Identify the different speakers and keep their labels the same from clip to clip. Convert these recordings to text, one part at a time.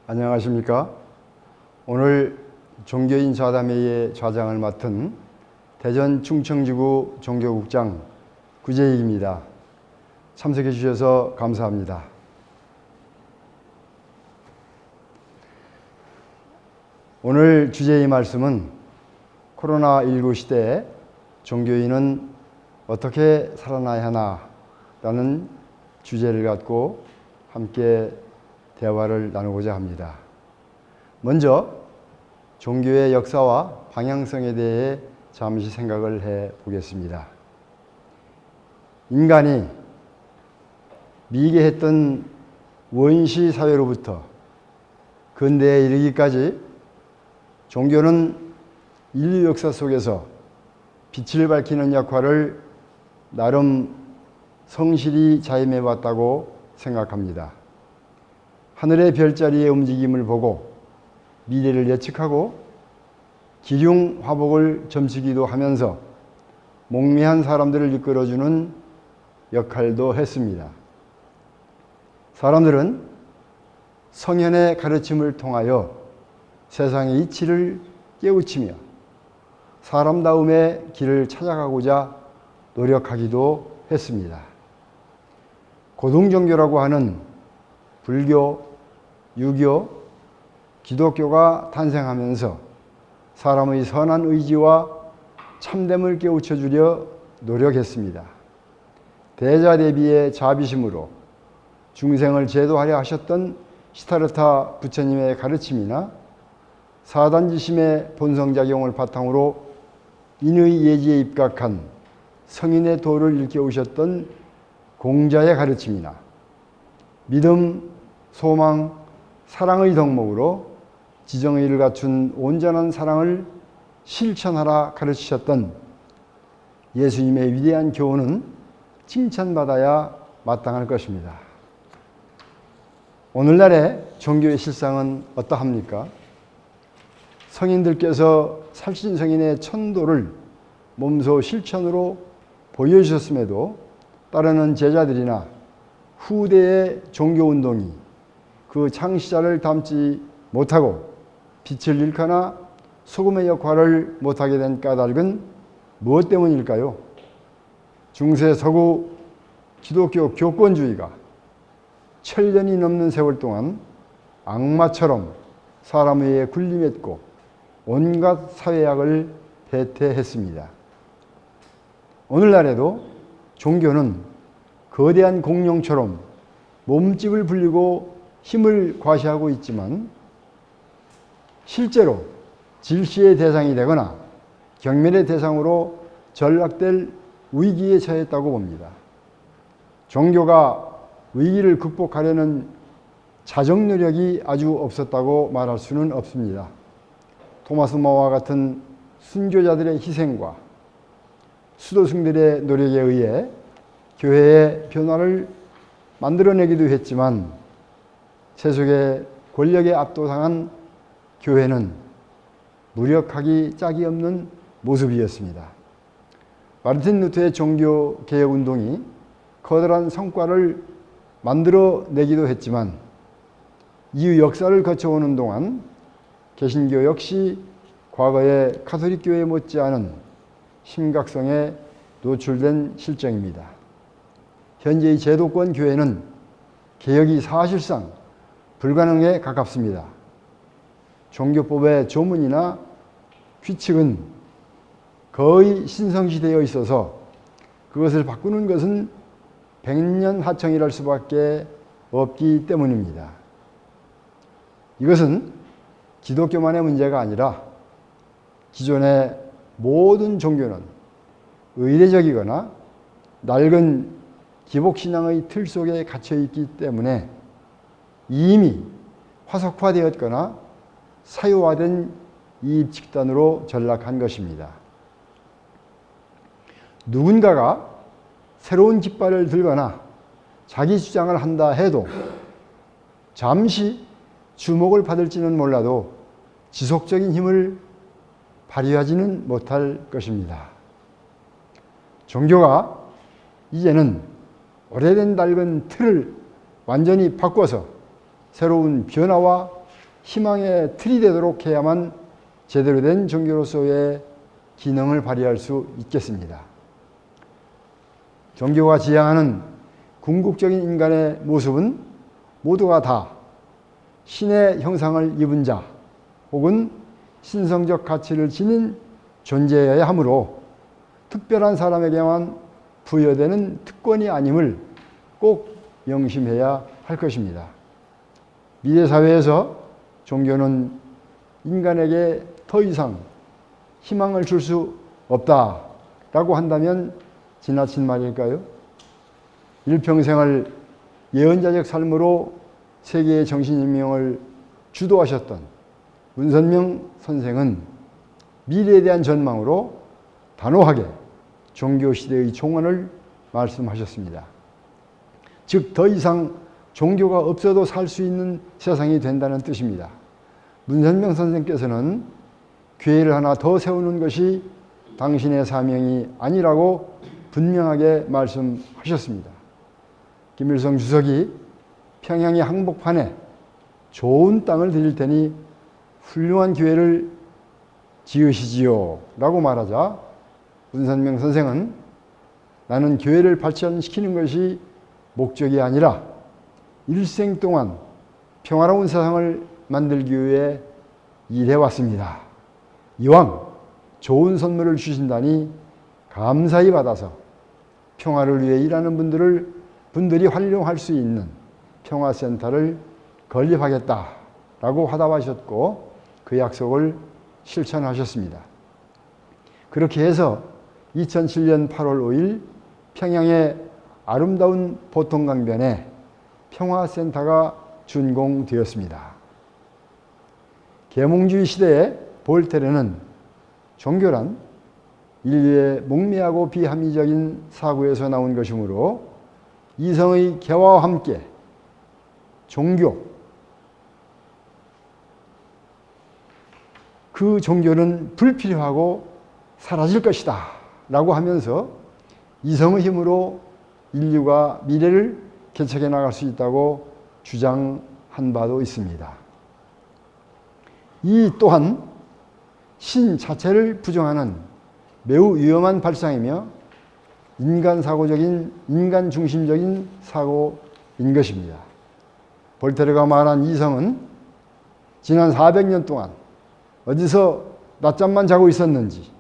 Speaker 1: 안녕하십니까? 오늘 종교인 좌담회의 좌장을 맡은 대전 충청지구 종교국장 구재익입니다. 참석해 주셔서 감사합니다. 오늘 주제의 말씀은 코로나19 시대에 종교인은 어떻게 살아나야 하나라는 주제를 갖고 함께 대화를 나누고자 합니다. 먼저 종교의 역사와 방향성에 대해 잠시 생각을 해 보겠습니다. 인간이 미개했던 원시 사회로부터 근대에 이르기까지 종교는 인류 역사 속에서 빛을 밝히는 역할을 나름 성실히 자임해 왔다고 생각합니다. 하늘의 별자리의 움직임을 보고 미래를 예측하고 기륭 화복을 점치기도 하면서 목매한 사람들을 이끌어주는 역할도 했습니다. 사람들은 성현의 가르침을 통하여 세상의 이치를 깨우치며 사람다움의 길을 찾아가고자 노력하기도 했습니다. 고등종교라고 하는 불교, 유교, 기독교가 탄생하면서 사람의 선한 의지와 참됨을 깨우쳐 주려 노력했습니다. 대자대비의 자비심으로 중생을 제도하려 하셨던 시타르타 부처님의 가르침이나 사단지심의 본성작용을 바탕으로 인의 예지에 입각한 성인의 도를 일깨우셨던 공자의 가르침이나 믿음, 소망, 사랑의 덕목으로 지정의를 갖춘 온전한 사랑을 실천하라 가르치셨던 예수님의 위대한 교훈은 칭찬받아야 마땅할 것입니다. 오늘날의 종교의 실상은 어떠합니까? 성인들께서 살신성인의 천도를 몸소 실천으로 보여주셨음에도 따르는 제자들이나 후대의 종교운동이 그 창시자를 닮지 못하고 빛을 잃거나 소금의 역할을 못하게 된 까닭은 무엇 때문일까요? 중세 서구 기독교 교권주의가 천년이 넘는 세월 동안 악마처럼 사람 위에 군림했고 온갖 사회악을 배태했습니다. 오늘날에도 종교는 거대한 공룡처럼 몸집을 불리고 힘을 과시하고 있지만 실제로 질시의 대상이 되거나 경멸의 대상으로 전락될 위기에 처했다고 봅니다. 종교가 위기를 극복하려는 자정 노력이 아주 없었다고 말할 수는 없습니다. 토마스 모와 같은 순교자들의 희생과 수도승들의 노력에 의해 교회의 변화를 만들어내기도 했지만 세속의 권력에 압도당한 교회는 무력하기 짝이 없는 모습이었습니다. 마르틴 루터의 종교개혁운동이 커다란 성과를 만들어내기도 했지만 이후 역사를 거쳐오는 동안 개신교 역시 과거의 가톨릭교회 못지않은 심각성에 노출된 실정입니다. 현재의 제도권 교회는 개혁이 사실상 불가능에 가깝습니다. 종교법의 조문이나 규칙은 거의 신성시되어 있어서 그것을 바꾸는 것은 백년 하청이랄 수밖에 없기 때문입니다. 이것은 기독교만의 문제가 아니라 기존의 모든 종교는 의례적이거나 낡은 기복신앙의 틀 속에 갇혀있기 때문에 이미 화석화되었거나 사유화된 이입집단으로 전락한 것입니다. 누군가가 새로운 깃발을 들거나 자기 주장을 한다 해도 잠시 주목을 받을지는 몰라도 지속적인 힘을 발휘하지는 못할 것입니다. 종교가 이제는 오래된 낡은 틀을 완전히 바꿔서 새로운 변화와 희망의 틀이 되도록 해야만 제대로 된 종교로서의 기능을 발휘할 수 있겠습니다. 종교가 지향하는 궁극적인 인간의 모습은 모두가 다 신의 형상을 입은 자 혹은 신성적 가치를 지닌 존재여야 하므로 특별한 사람에게만 부여되는 특권이 아님을 꼭 명심해야 할 것입니다. 미래 사회에서 종교는 인간에게 더 이상 희망을 줄 수 없다라고 한다면 지나친 말일까요? 일평생을 예언자적 삶으로 세계의 정신인명을 주도하셨던 문선명 선생은 미래에 대한 전망으로 단호하게 종교시대의 종언을 말씀하셨습니다. 즉, 더 이상 종교가 없어도 살 수 있는 세상이 된다는 뜻입니다. 문선명 선생께서는 교회를 하나 더 세우는 것이 당신의 사명이 아니라고 분명하게 말씀하셨습니다. 김일성 주석이 평양의 항복판에 좋은 땅을 드릴 테니 훌륭한 교회를 지으시지요 라고 말하자 문선명 선생은 나는 교회를 발전시키는 것이 목적이 아니라 일생 동안 평화로운 세상을 만들기 위해 일해왔습니다. 이왕 좋은 선물을 주신다니 감사히 받아서 평화를 위해 일하는 분들이 활용할 수 있는 평화센터를 건립하겠다라고 화답하셨고 그 약속을 실천하셨습니다. 그렇게 해서 2007년 8월 5일 평양의 아름다운 보통강변에 평화센터가 준공되었습니다. 계몽주의 시대에 볼테르는 종교란 인류의 목매하고 비합리적인 사고에서 나온 것이므로 이성의 개화와 함께 종교, 그 종교는 불필요하고 사라질 것이다 라고 하면서 이성의 힘으로 인류가 미래를 개척해 나갈 수 있다고 주장한 바도 있습니다. 이 또한 신 자체를 부정하는 매우 위험한 발상이며 인간 중심적인 사고인 것입니다. 볼테르가 말한 이성은 지난 400년 동안 어디서 낮잠만 자고 있었는지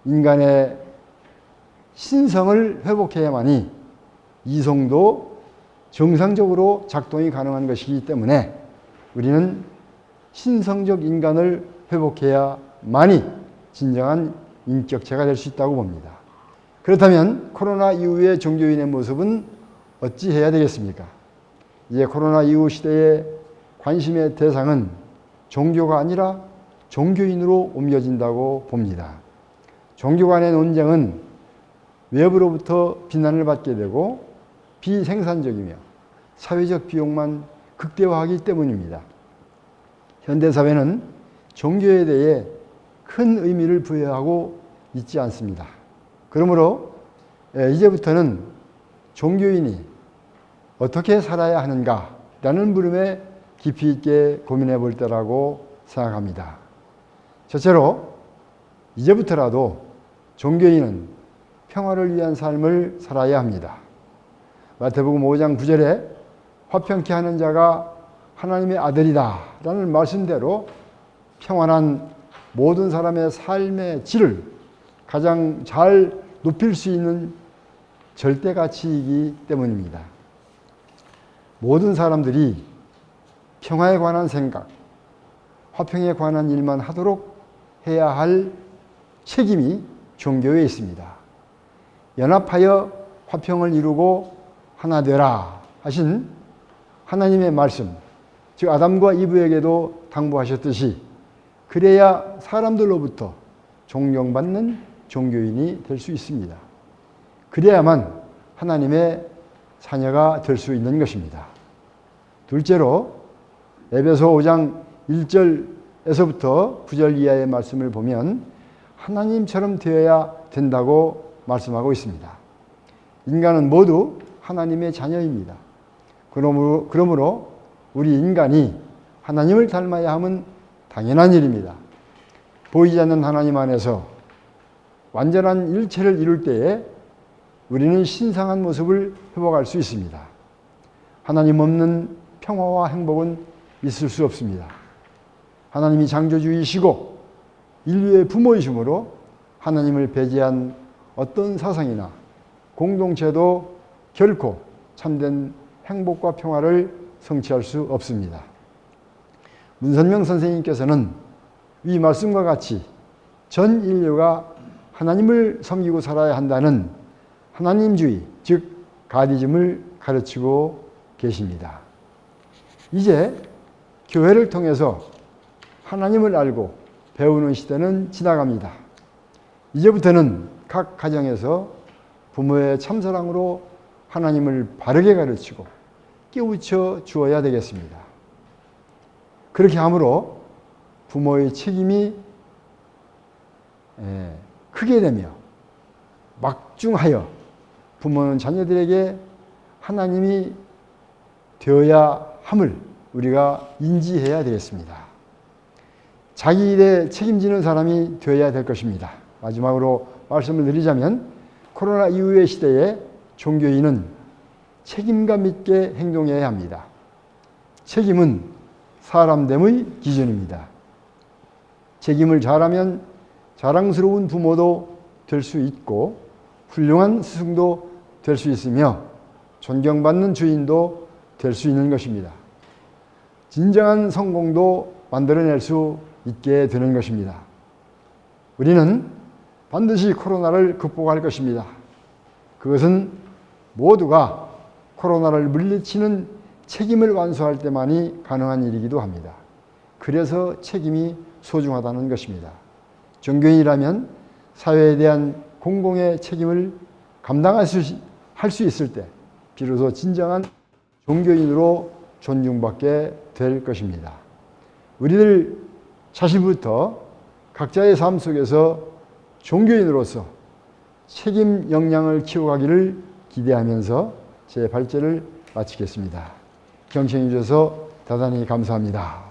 Speaker 1: 인간의 신성을 회복해야만이 이성도 정상적으로 작동이 가능한 것이기 때문에 우리는 신성적 인간을 회복해야만이 진정한 인격체가 될 수 있다고 봅니다. 그렇다면 코로나 이후의 종교인의 모습은 어찌해야 되겠습니까? 이제 코로나 이후 시대의 관심의 대상은 종교가 아니라 종교인으로 옮겨진다고 봅니다. 종교 간의 논쟁은 외부로부터 비난을 받게 되고 비생산적이며 사회적 비용만 극대화하기 때문입니다. 현대사회는 종교에 대해 큰 의미를 부여하고 있지 않습니다. 그러므로 이제부터는 종교인이 어떻게 살아야 하는가라는 물음에 깊이 있게 고민해 볼 때라고 생각합니다. 첫째로 이제부터라도 종교인은 평화를 위한 삶을 살아야 합니다. 마태복음 5장 9절에 화평케 하는 자가 하나님의 아들이다 라는 말씀대로 평안한 모든 사람의 삶의 질을 가장 잘 높일 수 있는 절대 가치이기 때문입니다. 모든 사람들이 평화에 관한 생각, 화평에 관한 일만 하도록 해야 할 책임이 종교에 있습니다. 연합하여 화평을 이루고 하나 되라 하신 하나님의 말씀, 즉 아담과 이브에게도 당부하셨듯이 그래야 사람들로부터 존경받는 종교인이 될 수 있습니다. 그래야만 하나님의 자녀가 될 수 있는 것입니다. 둘째로 에베소 5장 1절에서부터 9절 이하의 말씀을 보면 하나님처럼 되어야 된다고 말씀하고 있습니다. 인간은 모두 하나님의 자녀입니다. 그러므로 우리 인간이 하나님을 닮아야 함은 당연한 일입니다. 보이지 않는 하나님 안에서 완전한 일체를 이룰 때에 우리는 신성한 모습을 회복할 수 있습니다. 하나님 없는 평화와 행복은 있을 수 없습니다. 하나님이 창조주이시고 인류의 부모이시므로 하나님을 배제한 어떤 사상이나 공동체도 결코 참된 행복과 평화를 성취할 수 없습니다. 문선명 선생님께서는 이 말씀과 같이 전 인류가 하나님을 섬기고 살아야 한다는 하나님주의, 즉 가디즘을 가르치고 계십니다. 이제 교회를 통해서 하나님을 알고 배우는 시대는 지나갑니다. 이제부터는 각 가정에서 부모의 참사랑으로 하나님을 바르게 가르치고 깨우쳐 주어야 되겠습니다. 그렇게 함으로 부모의 책임이 크게 되며 막중하여 부모는 자녀들에게 하나님이 되어야 함을 우리가 인지해야 되겠습니다. 자기 일에 책임지는 사람이 되어야 될 것입니다. 마지막으로 말씀을 드리자면 코로나 이후의 시대에 종교인은 책임감 있게 행동해야 합니다. 책임은 사람됨의 기준입니다. 책임을 잘하면 자랑스러운 부모도 될 수 있고 훌륭한 스승도 될 수 있으며 존경받는 주인도 될 수 있는 것입니다. 진정한 성공도 만들어낼 수 있게 되는 것입니다. 우리는 반드시 코로나를 극복할 것입니다. 그것은 모두가 코로나를 물리치는 책임을 완수할 때만이 가능한 일이기도 합니다. 그래서 책임이 소중하다는 것입니다. 종교인이라면 사회에 대한 공공의 책임을 감당할 수 있을 때 비로소 진정한 종교인으로 존중받게 될 것입니다. 우리들 자신부터 각자의 삶 속에서 종교인으로서 책임 역량을 키워가기를 기대하면서 제 발제를 마치겠습니다. 경청해 주셔서 대단히 감사합니다.